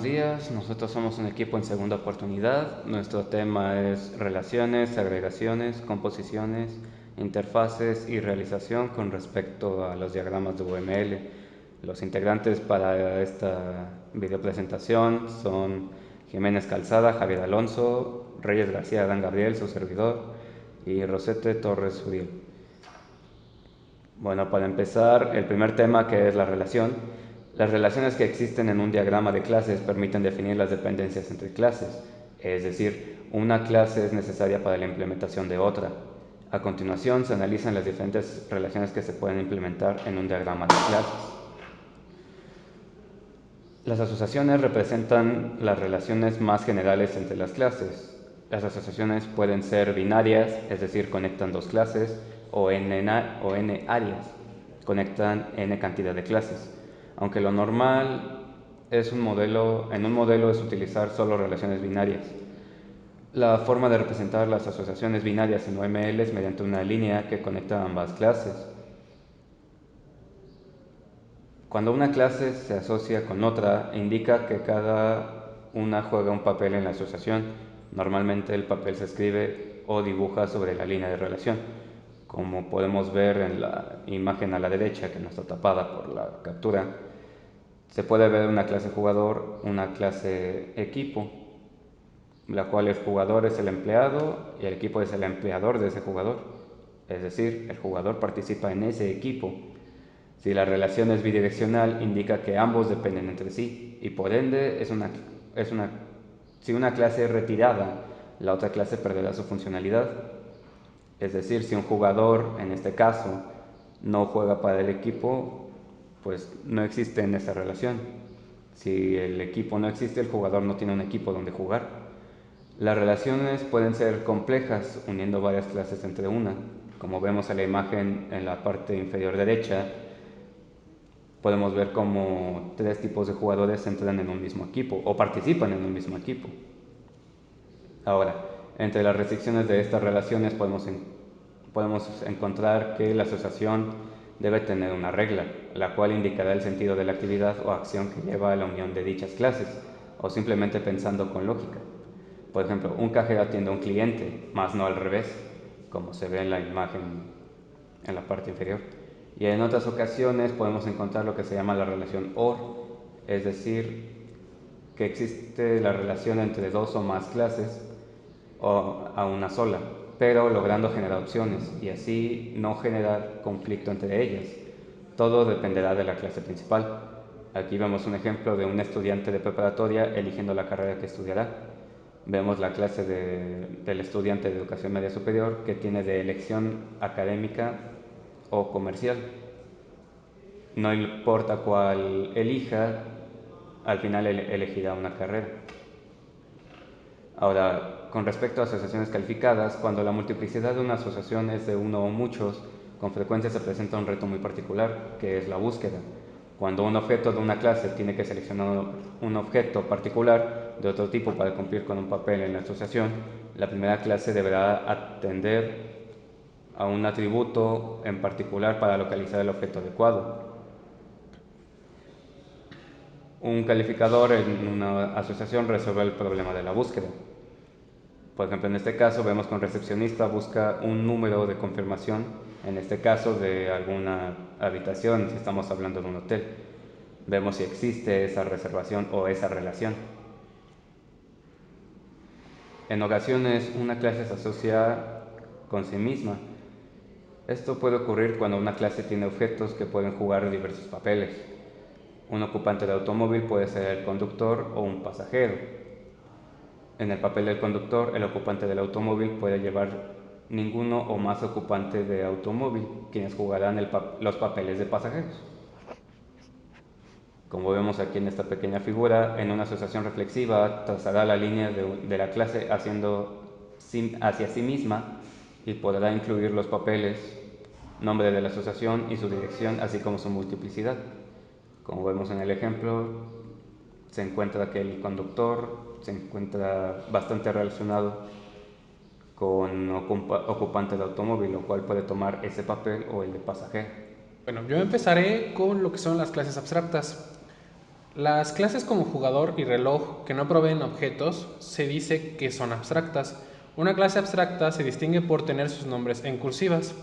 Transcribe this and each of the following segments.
buenos días. Nosotros somos un equipo en segunda oportunidad. Nuestro tema es relaciones, agregaciones, composiciones, interfaces y realización con respecto a los diagramas de UML. Los integrantes para esta videopresentación son Jiménez Calzada, Javier Alonso, Reyes García, Adán Gabriel, su servidor, y Rosete Torres Uriel. Bueno, para empezar, el primer tema, que es la relación. Las relaciones que existen en un diagrama de clases permiten definir las dependencias entre clases, es decir, una clase es necesaria para la implementación de otra. A continuación se analizan las diferentes relaciones que se pueden implementar en un diagrama de clases. Las asociaciones representan las relaciones más generales entre las clases. Las asociaciones pueden ser binarias, es decir, conectan dos clases, o n áreas, conectan n cantidad de clases. Aunque lo normal en un modelo es utilizar solo relaciones binarias. La forma de representar las asociaciones binarias en UML es mediante una línea que conecta ambas clases. Cuando una clase se asocia con otra, indica que cada una juega un papel en la asociación. Normalmente el papel se escribe o dibuja sobre la línea de relación, como podemos ver en la imagen a la derecha, que no está tapada por la captura. Se puede ver una clase jugador, una clase equipo, la cual el jugador es el empleado y el equipo es el empleador de ese jugador. Es decir, el jugador participa en ese equipo. Si la relación es bidireccional, indica que ambos dependen entre sí y por ende si una clase es retirada, la otra clase perderá su funcionalidad. Es decir, si un jugador, en este caso, no juega para el equipo, pues no existe en esa relación. Si el equipo no existe, el jugador no tiene un equipo donde jugar. Las relaciones pueden ser complejas, uniendo varias clases entre una. Como vemos en la imagen en la parte inferior derecha, podemos ver cómo tres tipos de jugadores entran en un mismo equipo o participan en un mismo equipo. Ahora, entre las restricciones de estas relaciones podemos encontrar que la asociación debe tener una regla, la cual indicará el sentido de la actividad o acción que lleva a la unión de dichas clases, o simplemente pensando con lógica. Por ejemplo, un cajero atiende a un cliente, más no al revés, como se ve en la imagen en la parte inferior. Y en otras ocasiones podemos encontrar lo que se llama la relación OR, es decir, que existe la relación entre dos o más clases o a una sola, pero logrando generar opciones y así no generar conflicto entre ellas. Todo dependerá de la clase principal. Aquí vemos un ejemplo de un estudiante de preparatoria eligiendo la carrera que estudiará. Vemos la clase del estudiante de educación media superior que tiene de elección académica o comercial. No importa cuál elija, al final elegirá una carrera. Ahora, con respecto a asociaciones calificadas, cuando la multiplicidad de una asociación es de uno o muchos, con frecuencia se presenta un reto muy particular, que es la búsqueda. Cuando un objeto de una clase tiene que seleccionar un objeto particular de otro tipo para cumplir con un papel en la asociación, la primera clase deberá atender a un atributo en particular para localizar el objeto adecuado. Un calificador en una asociación resuelve el problema de la búsqueda. Por ejemplo, en este caso vemos que un recepcionista busca un número de confirmación, en este caso de alguna habitación, si estamos hablando de un hotel. Vemos si existe esa reservación o esa relación. En ocasiones una clase se asocia con sí misma. Esto puede ocurrir cuando una clase tiene objetos que pueden jugar diversos papeles. Un ocupante de automóvil puede ser el conductor o un pasajero. En el papel del conductor, el ocupante del automóvil puede llevar ninguno o más ocupantes de automóvil, quienes jugarán los papeles de pasajeros. Como vemos aquí en esta pequeña figura, en una asociación reflexiva trazará la línea de la clase hacia sí misma y podrá incluir los papeles, nombre de la asociación y su dirección, así como su multiplicidad. Como vemos en el ejemplo, se encuentra que el conductor se encuentra bastante relacionado con ocupante de automóvil, lo cual puede tomar ese papel o el de pasajero. Bueno, yo empezaré con lo que son las clases abstractas. Las clases como jugador y reloj que no proveen objetos se dice que son abstractas. Una clase abstracta se distingue por tener sus nombres en cursivas.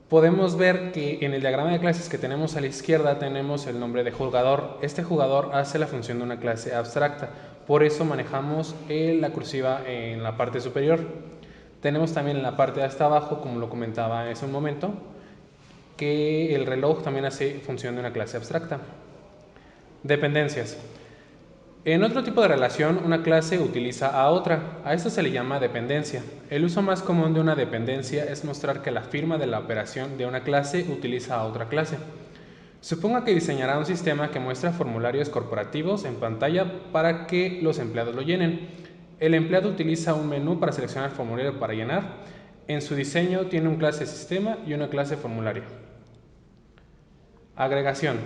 Podemos ver que en el diagrama de clases que tenemos a la izquierda tenemos el nombre de jugador. Este jugador hace la función de una clase abstracta, por eso manejamos la cursiva en la parte superior. Tenemos también en la parte de hasta abajo, como lo comentaba hace un momento, que el reloj también hace función de una clase abstracta. Dependencias. En otro tipo de relación, una clase utiliza a otra. A esto se le llama dependencia. El uso más común de una dependencia es mostrar que la firma de la operación de una clase utiliza a otra clase. Suponga que diseñará un sistema que muestra formularios corporativos en pantalla para que los empleados lo llenen. El empleado utiliza un menú para seleccionar el formulario para llenar. En su diseño tiene una clase sistema y una clase formulario. Agregación.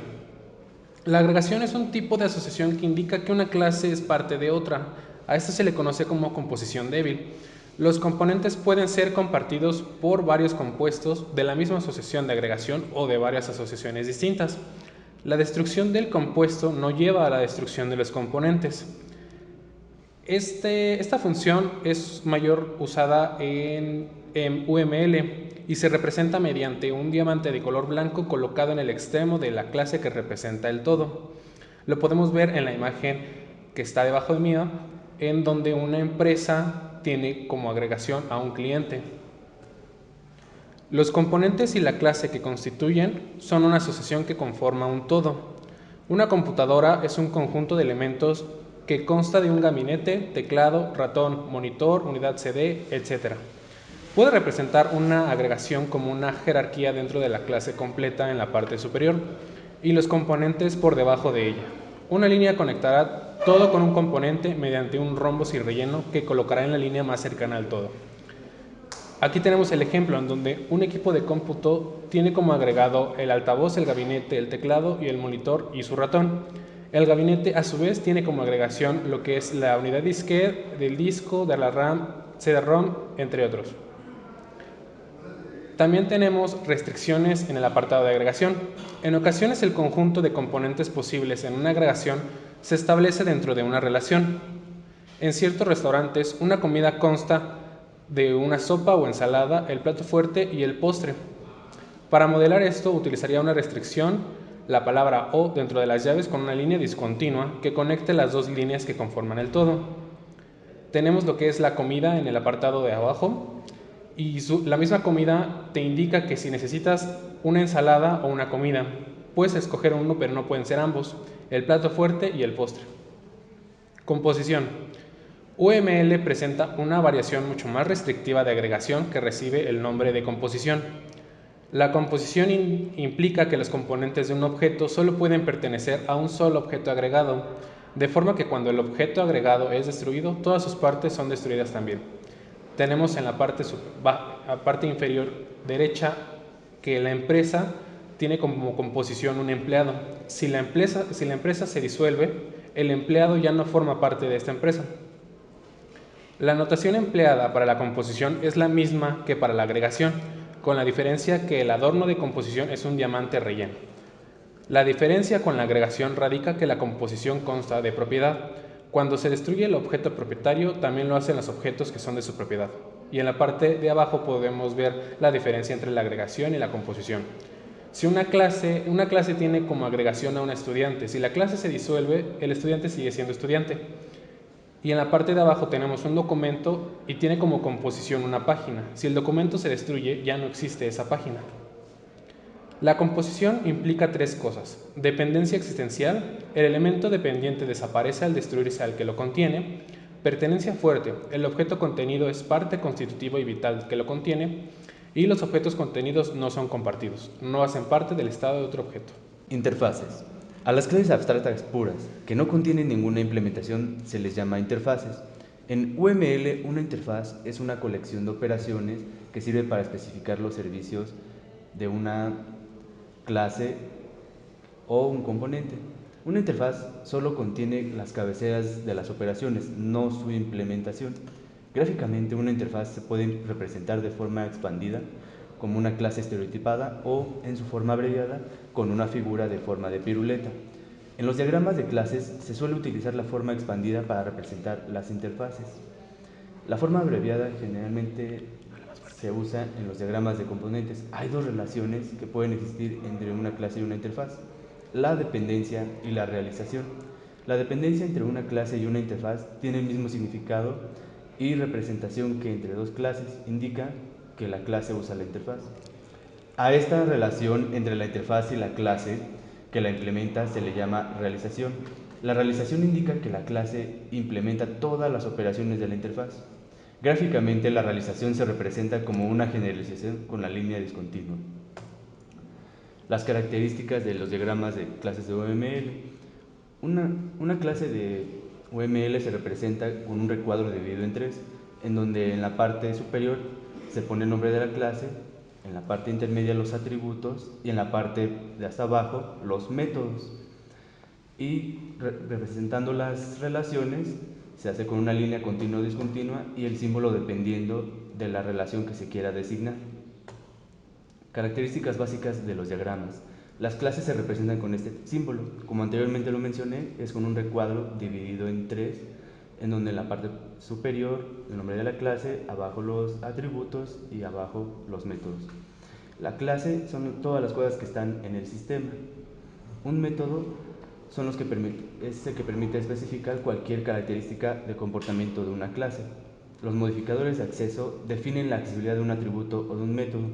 La agregación es un tipo de asociación que indica que una clase es parte de otra. A esto se le conoce como composición débil. Los componentes pueden ser compartidos por varios compuestos de la misma asociación de agregación o de varias asociaciones distintas. La destrucción del compuesto no lleva a la destrucción de los componentes. Esta función es mayor usada en UML y se representa mediante un diamante de color blanco colocado en el extremo de la clase que representa el todo. Lo podemos ver en la imagen que está debajo de mí, en donde una empresa tiene como agregación a un cliente. Los componentes y la clase que constituyen son una asociación que conforma un todo. Una computadora es un conjunto de elementos que consta de un gabinete, teclado, ratón, monitor, unidad CD, etc. Puede representar una agregación como una jerarquía dentro de la clase completa en la parte superior y los componentes por debajo de ella. Una línea conectará todo con un componente mediante un rombo sin relleno que colocará en la línea más cercana al todo. Aquí tenemos el ejemplo en donde un equipo de cómputo tiene como agregado el altavoz, el gabinete, el teclado y el monitor y su ratón. El gabinete a su vez tiene como agregación lo que es la unidad disquete del disco, de la RAM, CD-ROM, entre otros. También tenemos restricciones en el apartado de agregación. En ocasiones el conjunto de componentes posibles en una agregación se establece dentro de una relación. En ciertos restaurantes una comida consta de una sopa o ensalada, el plato fuerte y el postre. Para modelar esto utilizaría una restricción, la palabra o dentro de las llaves con una línea discontinua que conecte las dos líneas que conforman el todo. Tenemos lo que es la comida en el apartado de abajo y la misma comida te indica que si necesitas una ensalada o una comida, puedes escoger uno pero no pueden ser ambos, el plato fuerte y el postre. Composición. UML presenta una variación mucho más restrictiva de agregación que recibe el nombre de composición. La composición implica que los componentes de un objeto solo pueden pertenecer a un solo objeto agregado, de forma que cuando el objeto agregado es destruido, todas sus partes son destruidas también. Tenemos en la parte inferior derecha que la empresa tiene como composición un empleado. Si la empresa se disuelve, el empleado ya no forma parte de esta empresa. La notación empleada para la composición es la misma que para la agregación, con la diferencia que el adorno de composición es un diamante relleno. La diferencia con la agregación radica que la composición consta de propiedad. Cuando se destruye el objeto propietario, también lo hacen los objetos que son de su propiedad. Y en la parte de abajo podemos ver la diferencia entre la agregación y la composición. Si una clase tiene como agregación a un estudiante, si la clase se disuelve, el estudiante sigue siendo estudiante. Y en la parte de abajo tenemos un documento y tiene como composición una página. Si el documento se destruye, ya no existe esa página. La composición implica tres cosas. Dependencia existencial, el elemento dependiente desaparece al destruirse al que lo contiene. Pertenencia fuerte, el objeto contenido es parte constitutiva y vital que lo contiene. Y los objetos contenidos no son compartidos, no hacen parte del estado de otro objeto. Interfaces. A las clases abstractas puras, que no contienen ninguna implementación, se les llama interfaces. En UML, una interfaz es una colección de operaciones que sirve para especificar los servicios de una clase o un componente. Una interfaz solo contiene las cabeceras de las operaciones, no su implementación. Gráficamente, una interfaz se puede representar de forma expandida como una clase estereotipada o, en su forma abreviada, con una figura de forma de piruleta. En los diagramas de clases se suele utilizar la forma expandida para representar las interfaces. La forma abreviada generalmente se usa en los diagramas de componentes. Hay dos relaciones que pueden existir entre una clase y una interfaz: la dependencia y la realización. La dependencia entre una clase y una interfaz tiene el mismo significado y representación que entre dos clases, indica que la clase usa la interfaz. A esta relación entre la interfaz y la clase que la implementa se le llama realización. La realización indica que la clase implementa todas las operaciones de la interfaz. Gráficamente, la realización se representa como una generalización con la línea discontinua. Las características de los diagramas de clases de UML. Una clase de UML se representa con un recuadro dividido en tres, en donde en la parte superior se pone el nombre de la clase, en la parte intermedia los atributos y en la parte de hasta abajo los métodos. Y representando las relaciones se hace con una línea continua o discontinua y el símbolo dependiendo de la relación que se quiera designar. Características básicas de los diagramas. Las clases se representan con este símbolo. Como anteriormente lo mencioné, es con un recuadro dividido en tres, en donde en la parte superior el nombre de la clase, abajo los atributos y abajo los métodos. La clase son todas las cosas que están en el sistema. Un método es el que permite especificar cualquier característica de comportamiento de una clase. Los modificadores de acceso definen la accesibilidad de un atributo o de un método.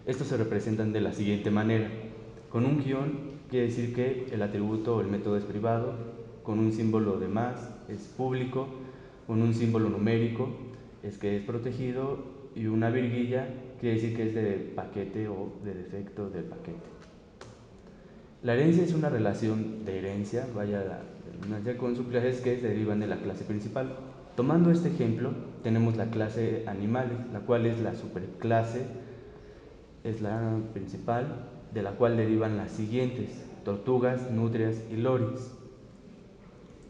Estos se representan de la siguiente manera. Con un guión quiere decir que el atributo o el método es privado, con un símbolo de más es público, con un símbolo numérico es que es protegido y una virguilla quiere decir que es de paquete o de defecto del paquete. La herencia es una relación de herencia, con subclases que se derivan de la clase principal. Tomando este ejemplo, tenemos la clase animales, la cual es la superclase, es la principal, de la cual derivan las siguientes: tortugas, nutrias y loris.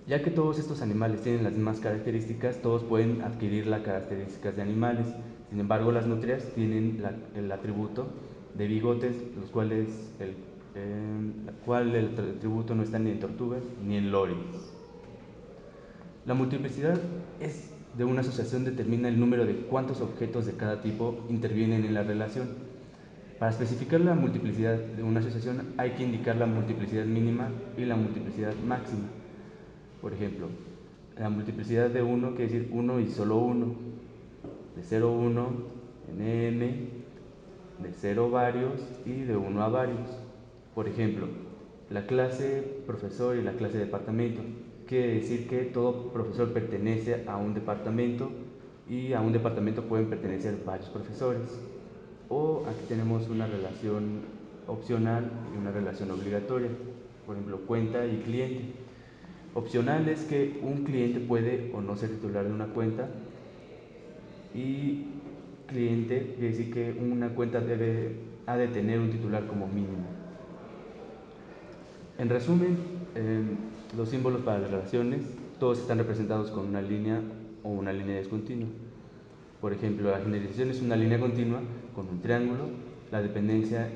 Ya que todos estos animales tienen las mismas características, todos pueden adquirir las características de animales. Sin embargo, las nutrias tienen el atributo de bigotes, los cuales el atributo no está ni en tortugas ni en loris. La multiplicidad de una asociación determina el número de cuántos objetos de cada tipo intervienen en la relación. Para especificar la multiplicidad de una asociación hay que indicar la multiplicidad mínima y la multiplicidad máxima. Por ejemplo, la multiplicidad de 1 quiere decir 1 y solo 1, de 0 1, n, de 0 varios y de 1 a varios. Por ejemplo, la clase profesor y la clase departamento. Quiere decir que todo profesor pertenece a un departamento y a un departamento pueden pertenecer varios profesores. O aquí tenemos una relación opcional y una relación obligatoria. Por ejemplo, cuenta y cliente. Opcional es que un cliente puede o no ser titular de una cuenta, y cliente quiere decir que una cuenta ha de tener un titular como mínimo. En resumen, los símbolos para las relaciones, todos están representados con una línea o una línea discontinua. Por ejemplo, la generalización es una línea continua con un triángulo, la dependencia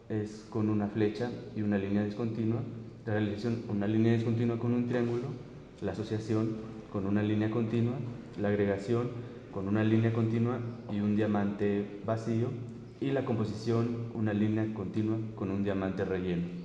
es con una flecha y una línea discontinua, la realización una línea discontinua con un triángulo, la asociación con una línea continua, la agregación con una línea continua y un diamante vacío, y la composición una línea continua con un diamante relleno.